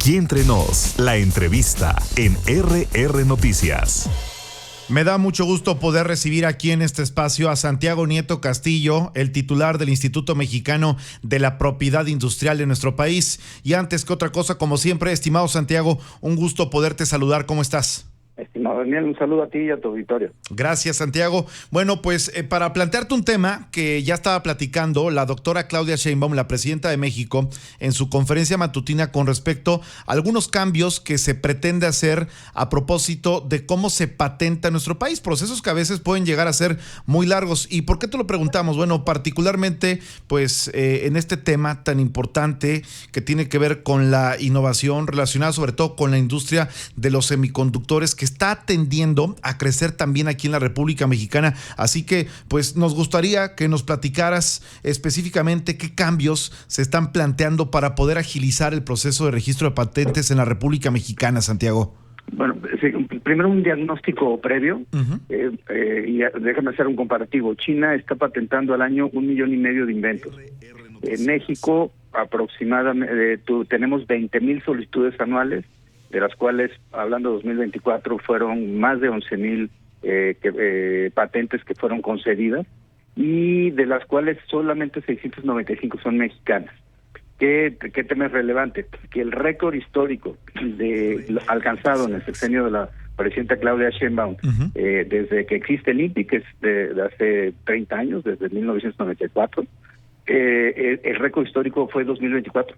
Aquí entre nos, la entrevista en RR Noticias. Me da mucho gusto poder recibir aquí en este espacio a Santiago Nieto Castillo, el titular del Instituto Mexicano de la Propiedad Industrial de nuestro país. Y antes que otra cosa, como siempre, estimado Santiago, un gusto poderte saludar. ¿Cómo estás? Estimado Daniel, un saludo a ti y a tu auditorio. Gracias, Santiago. Bueno, pues para plantearte un tema que ya estaba platicando la doctora Claudia Sheinbaum, la presidenta de México, en su conferencia matutina con respecto a algunos cambios que se pretende hacer a propósito de cómo se patenta en nuestro país, procesos que a veces pueden llegar a ser muy largos. ¿Y por qué te lo preguntamos? Bueno, particularmente pues en este tema tan importante que tiene que ver con la innovación relacionada sobre todo con la industria de los semiconductores, que está tendiendo a crecer también aquí en la República Mexicana. Así que, pues, nos gustaría que nos platicaras específicamente qué cambios se están planteando para poder agilizar el proceso de registro de patentes en la República Mexicana, Santiago. Bueno, sí, primero un diagnóstico previo, y déjame hacer un comparativo. China está patentando al año 1,5 millones de inventos. En México, aproximadamente, tenemos 20,000 solicitudes anuales, de las cuales, hablando de 2024, fueron más de 11,000 patentes que fueron concedidas, y de las cuales solamente 695 son mexicanas. ¿Qué tema es relevante? Que el récord histórico alcanzado en el sexenio de la presidenta Claudia Sheinbaum, desde que existe el INPI, que es de hace 30 años, desde 1994, el récord histórico fue 2024.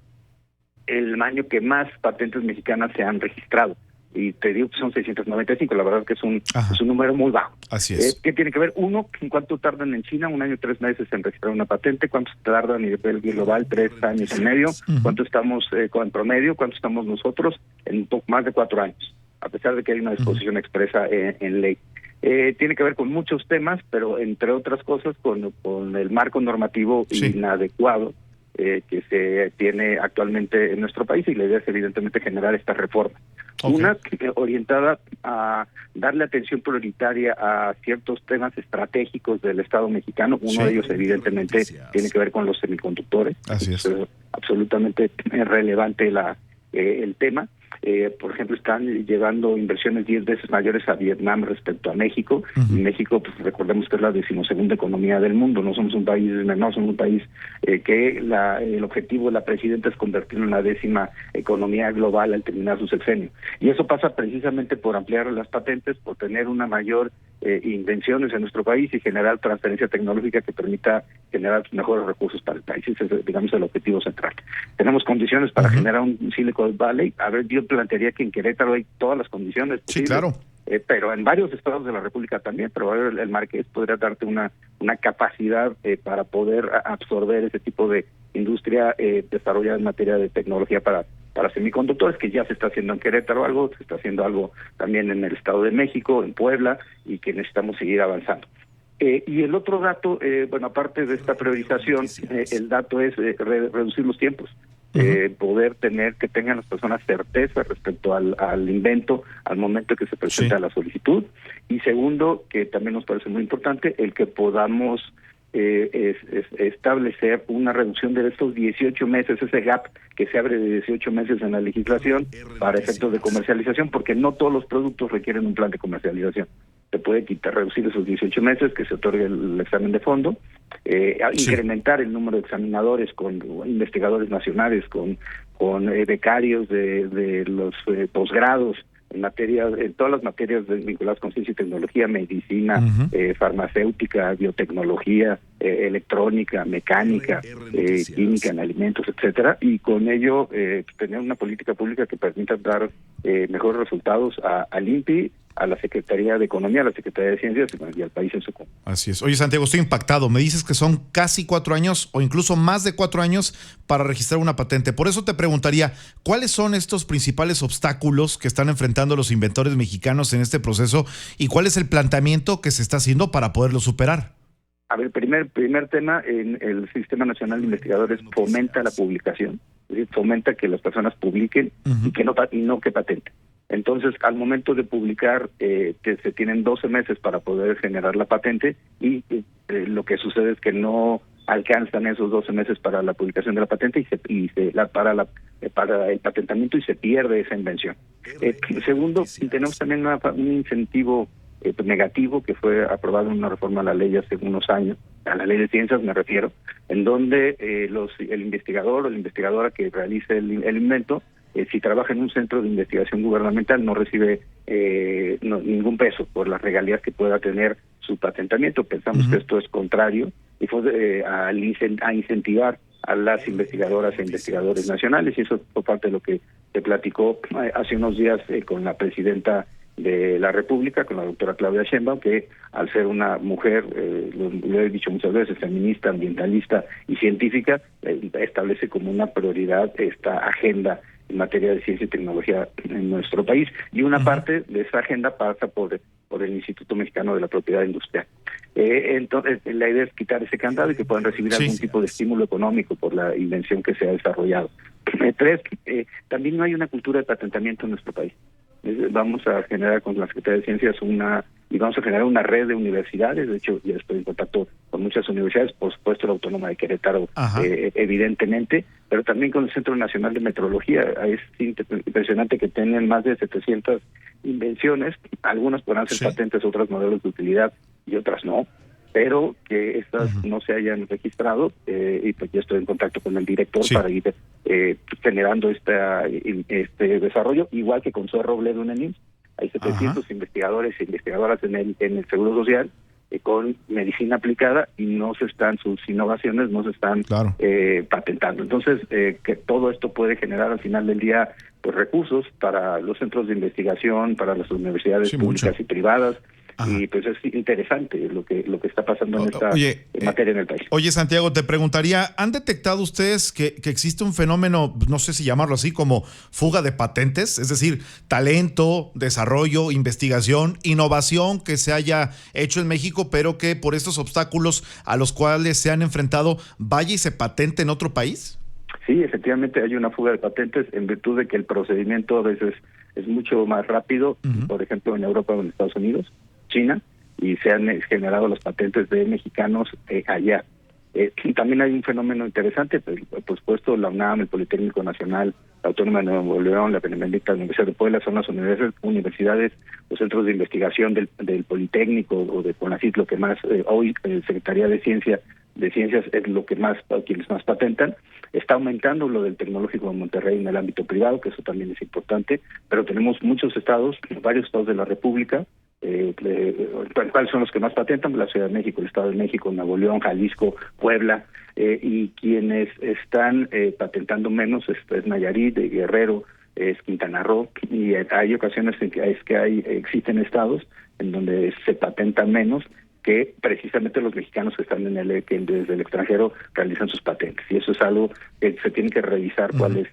El año que más patentes mexicanas se han registrado. Y te digo que son 695, la verdad que es un número muy bajo. Así es. ¿Qué tiene que ver? Uno, ¿en cuánto tardan en China? 1 año y 3 meses en registrar una patente. ¿Cuánto tarda a nivel global? 3 años y medio. ¿Cuánto estamos en promedio? ¿Cuánto estamos nosotros? En un poco más de 4 años, a pesar de que hay una disposición expresa en ley. Tiene que ver con muchos temas, pero entre otras cosas con el marco normativo inadecuado que se tiene actualmente en nuestro país, y la idea es evidentemente generar esta reforma. Una orientada a darle atención prioritaria a ciertos temas estratégicos del Estado mexicano. Uno de ellos evidentemente tiene que ver con los semiconductores. Así es. Absolutamente relevante el tema. Por ejemplo, están llevando inversiones 10 veces mayores a Vietnam respecto a México. Y México, pues recordemos que es la 12ª economía del mundo. No somos un país somos un país que el objetivo de la presidenta es convertirlo en la 10ª economía global al terminar su sexenio. Y eso pasa precisamente por ampliar las patentes, por tener una mayor invenciones en nuestro país y generar transferencia tecnológica que permita generar mejores recursos para el país. Ese es, digamos, el objetivo central. Tenemos condiciones para generar un Silicon Valley. A ver, yo plantearía que en Querétaro hay todas las condiciones posibles. Sí, claro. Pero en varios estados de la República también, pero el Marqués podría darte una capacidad para poder absorber ese tipo de industria desarrollada en materia de tecnología para semiconductores, que ya se está haciendo en Querétaro algo, se está haciendo algo también en el Estado de México, en Puebla, y que necesitamos seguir avanzando. Y el otro dato, bueno, aparte de esta priorización, el dato es reducir los tiempos. Poder que tengan las personas certeza respecto al invento al momento que se presenta la solicitud. Y segundo, que también nos parece muy importante, el que podamos establecer una reducción de estos 18 meses, ese gap que se abre de 18 meses en la legislación para efectos de comercialización, porque no todos los productos requieren un plan de comercialización. Se puede reducir esos 18 meses, que se otorgue el examen de fondo, incrementar el número de examinadores con investigadores nacionales, con becarios de los posgrados en todas las materias vinculadas con ciencia y tecnología, medicina, farmacéutica, biotecnología, electrónica, mecánica, química en alimentos, etcétera, y con ello tener una política pública que permita dar mejores resultados al INPI, a la Secretaría de Economía, a la Secretaría de Ciencias y al país en su conjunto. Así es. Oye, Santiago, estoy impactado. Me dices que son casi 4 años o incluso más de 4 años para registrar una patente. Por eso te preguntaría, ¿cuáles son estos principales obstáculos que están enfrentando los inventores mexicanos en este proceso y cuál es el planteamiento que se está haciendo para poderlo superar? A ver, primer tema, en el Sistema Nacional de Investigadores fomenta la publicación, es decir, fomenta que las personas publiquen y no que patenten. Entonces, al momento de publicar, se tienen 12 meses para poder generar la patente y lo que sucede es que no alcanzan esos 12 meses para la publicación de la patente para el patentamiento, y se pierde esa invención. Segundo, tenemos también un incentivo negativo que fue aprobado en una reforma a la ley hace unos años, a la ley de ciencias me refiero, en donde el investigador o la investigadora que realice el invento, si trabaja en un centro de investigación gubernamental, no recibe ningún peso por las regalías que pueda tener su patentamiento. Pensamos que esto es contrario y fue a incentivar a las investigadoras e investigadores nacionales, y eso fue parte de lo que se platicó hace unos días con la presidenta de la República, con la doctora Claudia Sheinbaum, que al ser una mujer, lo he dicho muchas veces, feminista, ambientalista y científica, establece como una prioridad esta agenda en materia de ciencia y tecnología en nuestro país, y una parte de esa agenda pasa por el Instituto Mexicano de la Propiedad Industrial. Entonces, la idea es quitar ese candado y que puedan recibir algún tipo de estímulo económico por la invención que se ha desarrollado. Tres, también no hay una cultura de patentamiento en nuestro país. Vamos a generar con la Secretaría de Ciencias y vamos a generar una red de universidades. De hecho, ya estoy en contacto con muchas universidades, por supuesto la Autónoma de Querétaro, evidentemente, pero también con el Centro Nacional de Metrología. Es impresionante que tienen más de 700 invenciones, algunas podrán ser patentes, otras modelos de utilidad y otras no, pero que estas no se hayan registrado, y pues ya estoy en contacto con el director para ir generando este desarrollo, igual que con Zoe Robledo en el IMSS. Hay 700 investigadores e investigadoras en el Seguro Social con medicina aplicada, y sus innovaciones no se están patentando. Entonces, que todo esto puede generar al final del día pues recursos para los centros de investigación, para las universidades públicas y privadas. Y pues es interesante lo que está pasando en esta materia en el país. Oye, Santiago, te preguntaría, ¿han detectado ustedes que existe un fenómeno, no sé si llamarlo así, como fuga de patentes? Es decir, talento, desarrollo, investigación, innovación que se haya hecho en México, pero que por estos obstáculos a los cuales se han enfrentado vaya y se patente en otro país. Sí, efectivamente hay una fuga de patentes en virtud de que el procedimiento a veces es mucho más rápido, por ejemplo en Europa o en Estados Unidos, China, y se han generado las patentes de mexicanos allá. También hay un fenómeno interesante, por supuesto la UNAM, el Politécnico Nacional, la Autónoma de Nuevo León, la Benemérita Universidad de Puebla son las universidades, los centros de investigación del Politécnico o de CONACYT, lo que más hoy Secretaría de Ciencias es lo que más, quienes más patentan. Está aumentando lo del Tecnológico de Monterrey en el ámbito privado, que eso también es importante, pero tenemos muchos estados, varios estados de la República. ¿Cuáles son los que más patentan? La Ciudad de México, el Estado de México, Nuevo León, Jalisco, Puebla, y quienes están patentando menos es Nayarit, Guerrero, es Quintana Roo, y hay ocasiones en que existen estados en donde se patentan menos que precisamente los mexicanos que están que desde el extranjero realizan sus patentes, y eso es algo que se tiene que revisar cuál es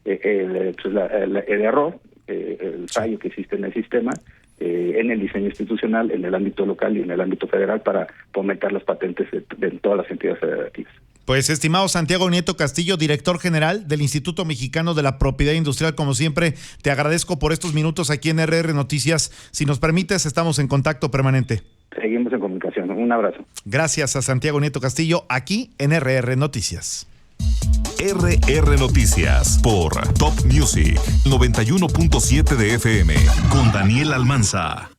el error, el fallo que existe en el sistema, en el diseño institucional, en el ámbito local y en el ámbito federal, para fomentar las patentes de todas las entidades federativas. Pues, estimado Santiago Nieto Castillo, director general del Instituto Mexicano de la Propiedad Industrial, como siempre, te agradezco por estos minutos aquí en RR Noticias. Si nos permites, estamos en contacto permanente. Seguimos en comunicación. Un abrazo. Gracias a Santiago Nieto Castillo, aquí en RR Noticias. RR Noticias por Top Music 91.7 de FM con Daniel Almanza.